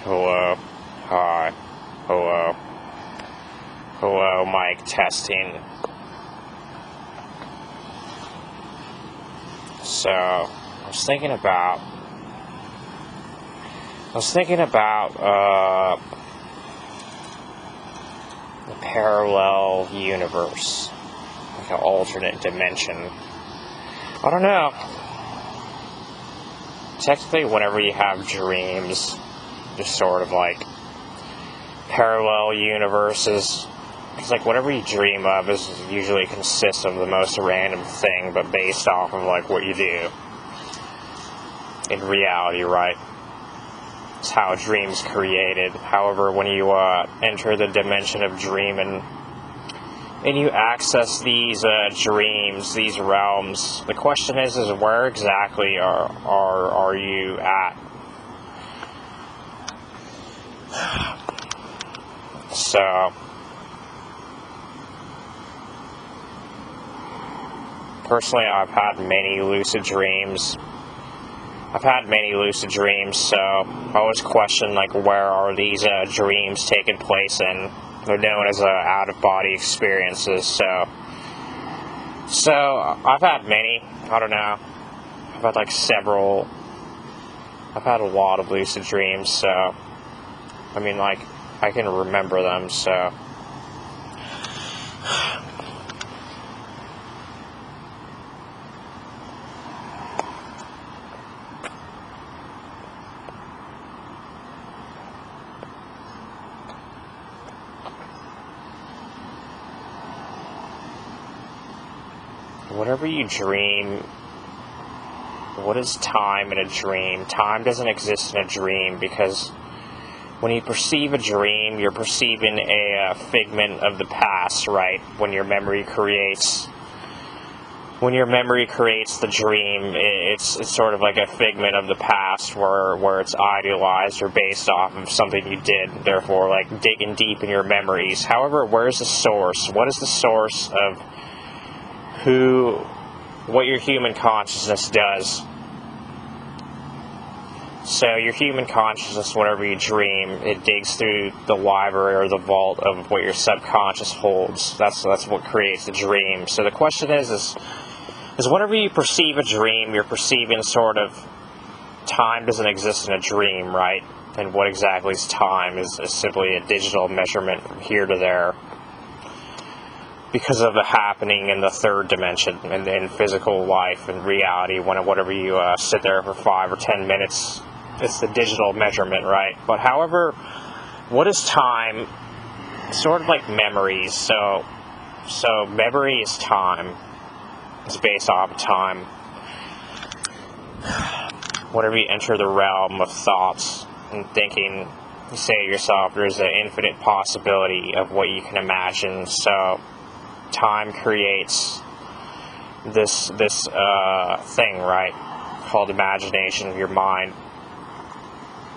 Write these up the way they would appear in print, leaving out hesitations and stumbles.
Hello. Hi. Hello. Hello, mic testing. So, I was thinking about the parallel universe, like an alternate dimension. I don't know. Technically, whenever you have dreams, just sort of like parallel universes, because like whatever you dream of is usually consists of the most random thing, but based off of like what you do in reality, right? It's how a dream's created. However, when you enter the dimension of dreaming and you access these dreams, these realms, the question is where exactly are you at? So, personally, I've had many lucid dreams. So I always question, like, where are these dreams taking place in? They're known as out-of-body experiences, so I've had many. I don't know. I've had, like, several. I've had a lot of lucid dreams, so, I mean, like, I can remember them, so. Whenever you dream, what is time in a dream? Time doesn't exist in a dream because when you perceive a dream, you're perceiving a figment of the past, right? When your memory creates the dream, it's sort of like a figment of the past where it's idealized or based off of something you did, therefore like digging deep in your memories. However, where's the source? What is the source of what your human consciousness does? So your human consciousness, whenever you dream, it digs through the library or the vault of what your subconscious holds. That's what creates the dream. So the question is whenever you perceive a dream, you're perceiving sort of time doesn't exist in a dream, right? And what exactly is time is simply a digital measurement from here to there, because of the happening in the third dimension and in physical life and reality. Whenever you sit there for 5 or 10 minutes, it's the digital measurement, right? But however, what is time? Sort of like memories. So memory is time. It's based off of time. Whenever you enter the realm of thoughts and thinking, you say to yourself, there's an infinite possibility of what you can imagine. So time creates this thing, right, called imagination, your mind.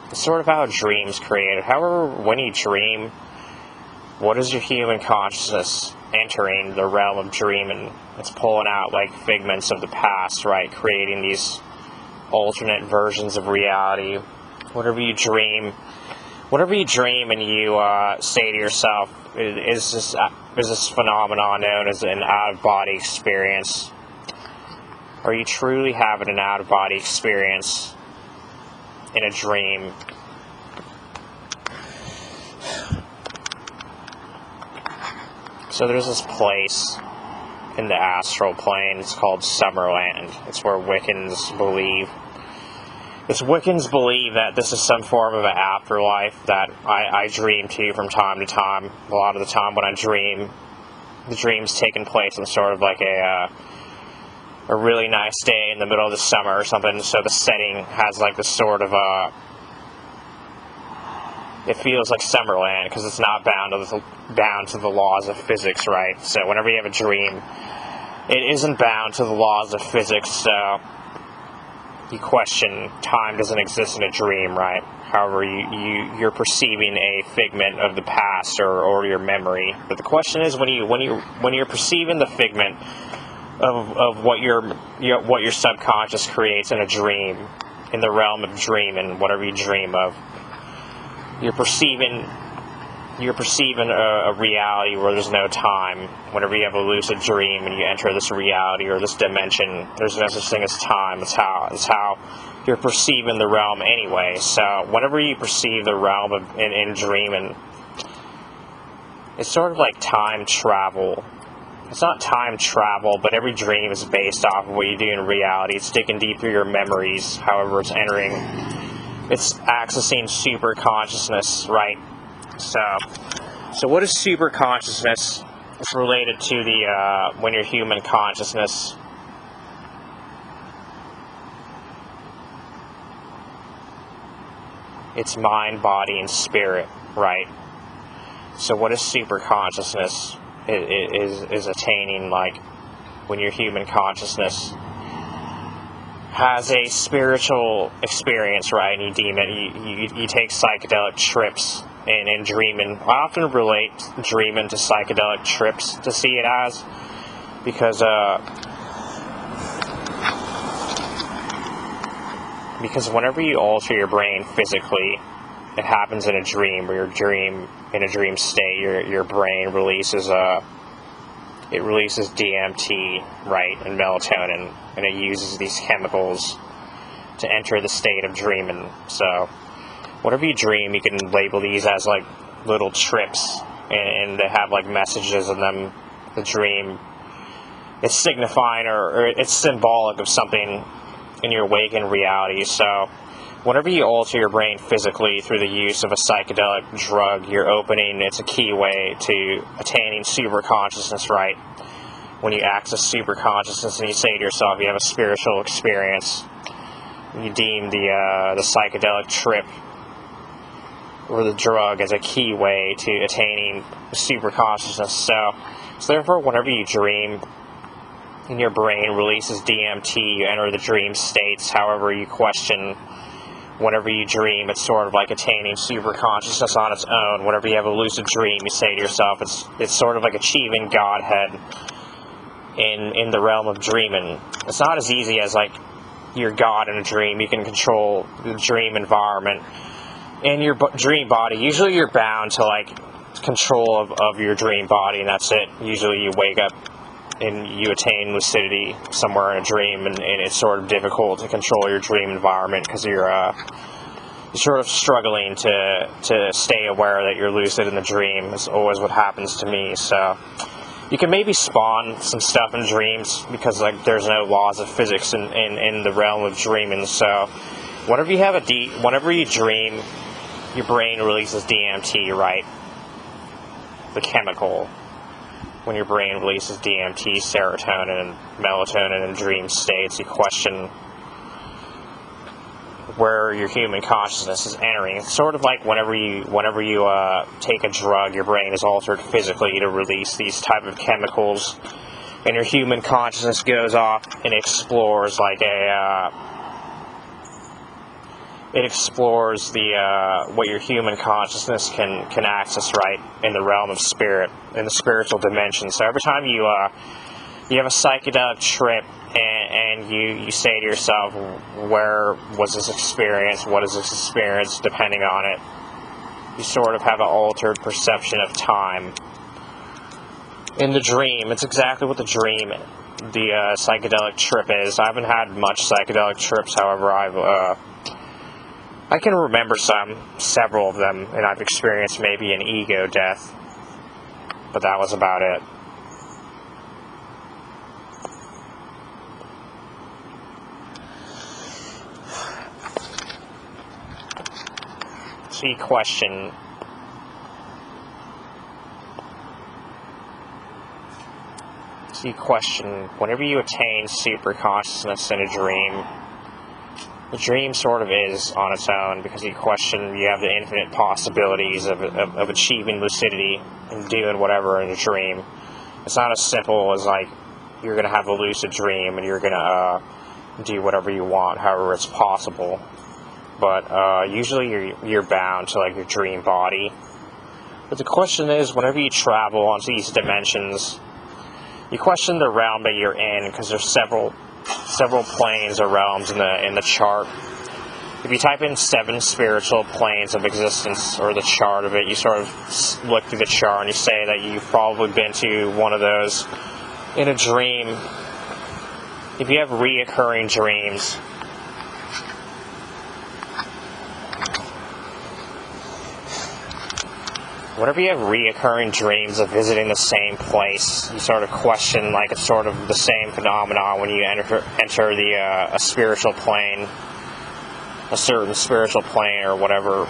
It's sort of how a dream's created. However, when you dream, what is your human consciousness entering the realm of dreaming? It's pulling out like figments of the past, right, creating these alternate versions of reality. Whenever you dream and you say to yourself, is this phenomenon known as an out-of-body experience? Are you truly having an out-of-body experience in a dream? So there's this place in the astral plane. It's called Summerland. It's where Wiccans believe that this is some form of an afterlife that I dream to from time to time. A lot of the time when I dream, the dream's taking place in sort of like a really nice day in the middle of the summer or something. So the setting has like this sort of it feels like Summerland because it's not bound to the laws of physics, right? So whenever you have a dream, it isn't bound to the laws of physics. So you question time doesn't exist in a dream, right? However, you're perceiving a figment of the past or your memory. But the question is when you're perceiving the figment of what your subconscious creates in a dream, in the realm of dreaming, whatever you dream of, you're perceiving a reality where there's no time. Whenever you have a lucid dream and you enter this reality or this dimension, there's no such thing as time. It's how you're perceiving the realm anyway. So whenever you perceive the realm in dreaming, it's sort of like time travel. It's not time travel, but every dream is based off of what you do in reality. It's digging deep through your memories, however it's entering. It's accessing super consciousness, right? So what is super consciousness? It's related to the when you're human consciousness. It's mind, body, and spirit, right? So what is super consciousness? It is attaining, like, when your human consciousness has a spiritual experience, right? And you deem it, you take psychedelic trips and dreaming. I often relate dreaming to psychedelic trips to see it as, because whenever you alter your brain physically, it happens in a dream, where in a dream state, your brain releases DMT, right, and melatonin, and it uses these chemicals to enter the state of dreaming. So whenever you dream, you can label these as like little trips, and they have like messages in them. The dream, it's signifying or it's symbolic of something in your awakened reality. So whenever you alter your brain physically through the use of a psychedelic drug, it's a key way to attaining super consciousness, right? When you access super consciousness and you say to yourself, you have a spiritual experience, you deem the psychedelic trip or the drug as a key way to attaining super consciousness. So therefore, whenever you dream, and your brain releases DMT, you enter the dream states. However, you question. Whenever you dream, it's sort of like attaining super consciousness on its own. Whenever you have a lucid dream, you say to yourself, it's sort of like achieving Godhead in the realm of dreaming. It's not as easy as like you're God in a dream. You can control the dream environment and your dream body. Usually you're bound to like control of your dream body, and that's it. Usually you wake up and you attain lucidity somewhere in a dream, and it's sort of difficult to control your dream environment because you're sort of struggling to stay aware that you're lucid in the dream. Is always what happens to me. So you can maybe spawn some stuff in dreams because like there's no laws of physics in the realm of dreaming. So whenever you dream, your brain releases DMT, right? The chemical. When your brain releases DMT, serotonin, and melatonin in dream states, you question where your human consciousness is entering. It's sort of like whenever you take a drug, your brain is altered physically to release these type of chemicals, and your human consciousness goes off and explores like what your human consciousness can access, right, in the realm of spirit, in the spiritual dimension. So every time you have a psychedelic trip and you say to yourself, where was this experience? What is this experience? Depending on it, you sort of have an altered perception of time. In the dream, it's exactly what the psychedelic trip is. I haven't had much psychedelic trips, however, I can remember several of them, and I've experienced maybe an ego death, but that was about it. So you question, whenever you attain super consciousness in a dream, the dream sort of is on its own, because you have the infinite possibilities of achieving lucidity and doing whatever in a dream. It's not as simple as like you're going to have a lucid dream and you're going to do whatever you want, however it's possible. But usually you're bound to like your dream body. But the question is, whenever you travel onto these dimensions, you question the realm that you're in, because there's several planes or realms in the chart. if you type in 7 spiritual planes of existence, or the chart of it, you sort of look through the chart and you say that you've probably been to one of those in a dream. If you have reoccurring dreams, whenever you have reoccurring dreams of visiting the same place, you sort of question, like, it's sort of the same phenomenon when you enter a spiritual plane, a certain spiritual plane or whatever.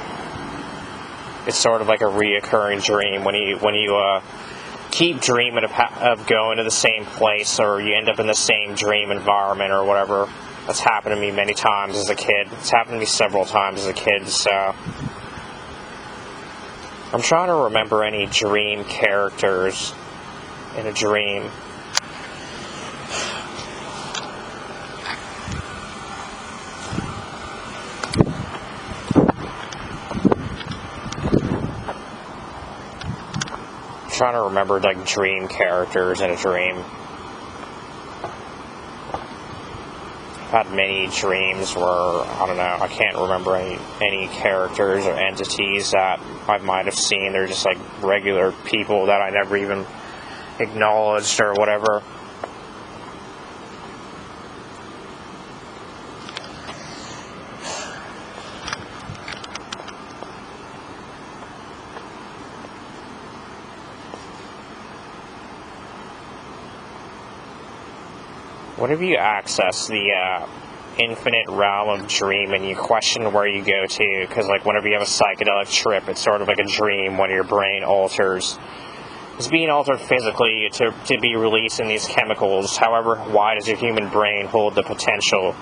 It's sort of like a reoccurring dream when you keep dreaming of going to the same place, or you end up in the same dream environment or whatever. That's happened to me many times as a kid. It's happened to me several times as a kid, so I'm trying to remember any dream characters in a dream. I'm trying to remember, like, dream characters in a dream. I've had many dreams where, I don't know, I can't remember any characters or entities that I might have seen. They're just like regular people that I never even acknowledged or whatever. Whenever you access the infinite realm of dream and you question where you go to, because, like, whenever you have a psychedelic trip, it's sort of like a dream when your brain alters. It's being altered physically to be releasing these chemicals. However, why does your human brain hold the potential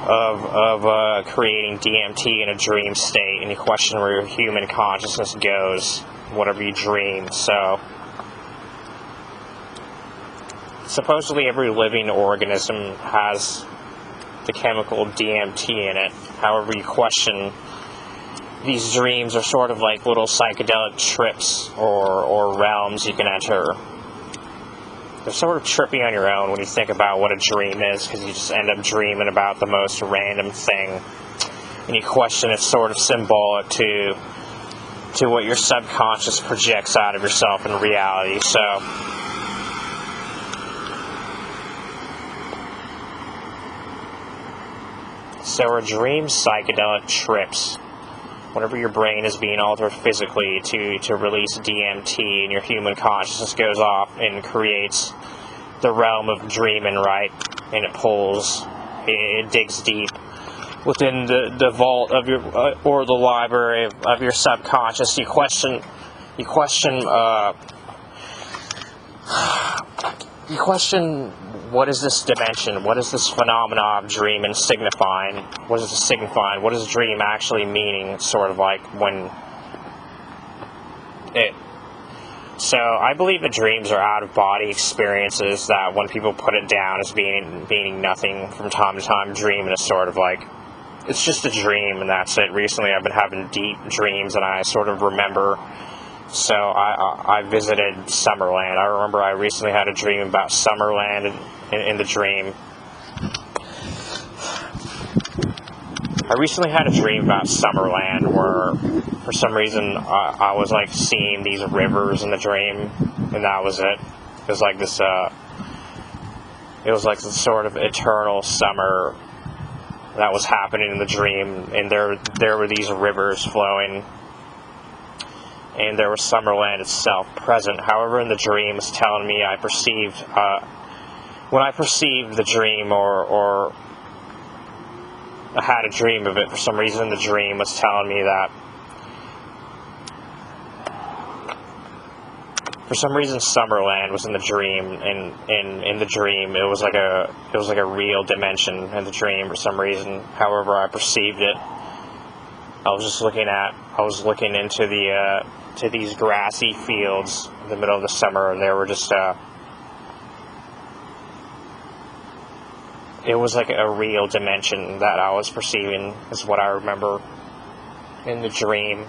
of creating DMT in a dream state? And you question where your human consciousness goes whenever you dream. So supposedly every living organism has the chemical DMT in it. However, you question, these dreams are sort of like little psychedelic trips or realms you can enter. They're sort of trippy on your own when you think about what a dream is, because you just end up dreaming about the most random thing, and you question it's sort of symbolic to what your subconscious projects out of yourself in reality. So are dreams psychedelic trips? Whenever your brain is being altered physically to release DMT, and your human consciousness goes off and creates the realm of dreaming, right? And it pulls, it digs deep within the vault of your or the library of your subconscious. You question what is this dimension? What is this phenomenon of dreaming signifying? What is it signifying? What is dream actually meaning? It's sort of like when it... So I believe that dreams are out-of-body experiences that when people put it down as meaning nothing from time to time, dreaming is sort of like, it's just a dream and that's it. Recently I've been having deep dreams and I sort of remember. So I visited Summerland. I remember I recently had a dream about Summerland in the dream. I recently had a dream about Summerland where, for some reason, I was, like, seeing these rivers in the dream, and that was it. It was like this sort of eternal summer that was happening in the dream, and there were these rivers flowing, and there was Summerland itself present. However, in the dream, it's telling me I perceived, when I perceived the dream or I had a dream of it, for some reason the dream was telling me that, for some reason Summerland was in the dream, and in the dream it was like a real dimension in the dream for some reason. However I perceived it, I was looking into to these grassy fields in the middle of the summer, and there were just it was like a real dimension that I was perceiving, is what I remember in the dream.